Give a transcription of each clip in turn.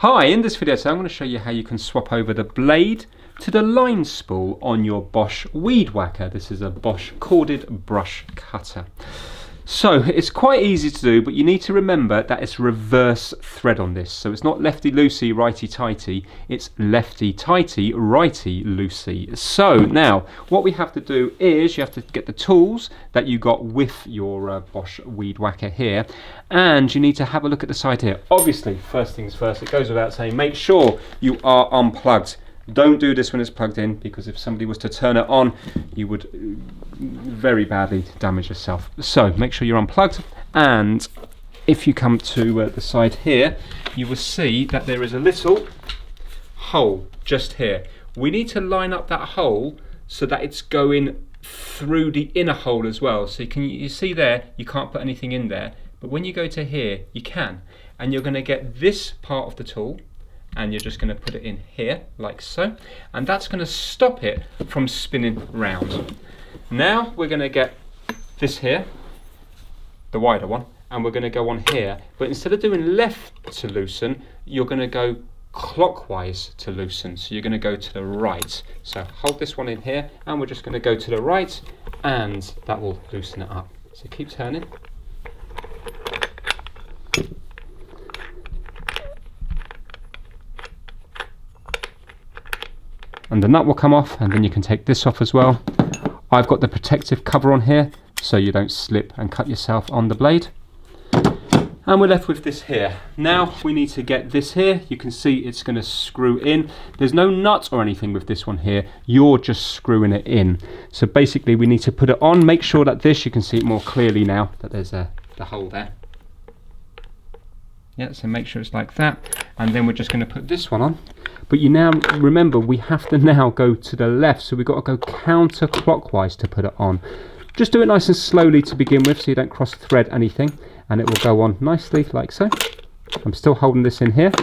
Hi, in this video today I'm going to show you how you can swap over the blade to the line spool on your Bosch weed whacker. This is a Bosch corded brush cutter. So it's quite easy to do, but you need to remember that it's reverse thread on this. So it's not lefty loosey, righty tighty, it's lefty tighty, righty loosey. So now what we have to do is you have to get the tools that you got with your Bosch weed whacker here, and you need to have a look at the side here. Obviously, first things first, it goes without saying, make sure you are unplugged. Don't do this when it's plugged in, because if somebody was to turn it on, you would very badly damage yourself. So make sure you're unplugged, and if you come to the side here, you will see that there is a little hole just here. We need to line up that hole so that it's going through the inner hole as well. So you see there, you can't put anything in there, but when you go to here, you can. And you're going to get this part of the tool, and you're just going to put it in here like so, and that's going to stop it from spinning round. Now we're going to get this here, the wider one, and we're going to go on here, but instead of doing left to loosen, you're going to go clockwise to loosen. So you're going to go to the right. So hold this one in here, and we're just going to go to the right, and that will loosen it up. So keep turning. And the nut will come off, and then you can take this off as well. I've got the protective cover on here so you don't slip and cut yourself on the blade. And we're left with this here. Now we need to get this here. You can see it's going to screw in. There's no nut or anything with this one here. You're just screwing it in. So basically we need to put it on. Make sure that this, you can see it more clearly now that there's the hole there. Yeah, so make sure it's like that. And then we're just going to put this one on. But you now remember, we have to now go to the left, so we've got to go counterclockwise to put it on. Just do it nice and slowly to begin with, so you don't cross thread anything, and it will go on nicely like so. I'm still holding this in here.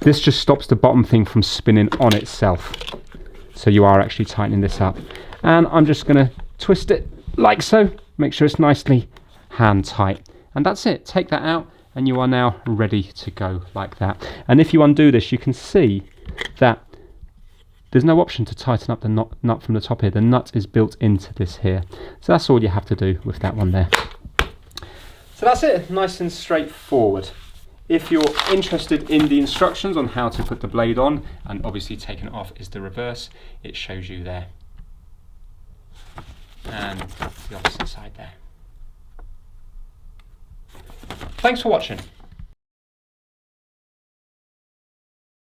This just stops the bottom thing from spinning on itself, so you are actually tightening this up. And I'm just going to twist it like so, make sure it's nicely hand tight, and that's it. Take that out, and you are now ready to go like that. And if you undo this, you can see that there's no option to tighten up the nut from the top here. The nut is built into this here. So that's all you have to do with that one there. So that's it, nice and straightforward. If you're interested in the instructions on how to put the blade on, and obviously taking it off is the reverse, it shows you there. And the opposite side there. Thanks for watching.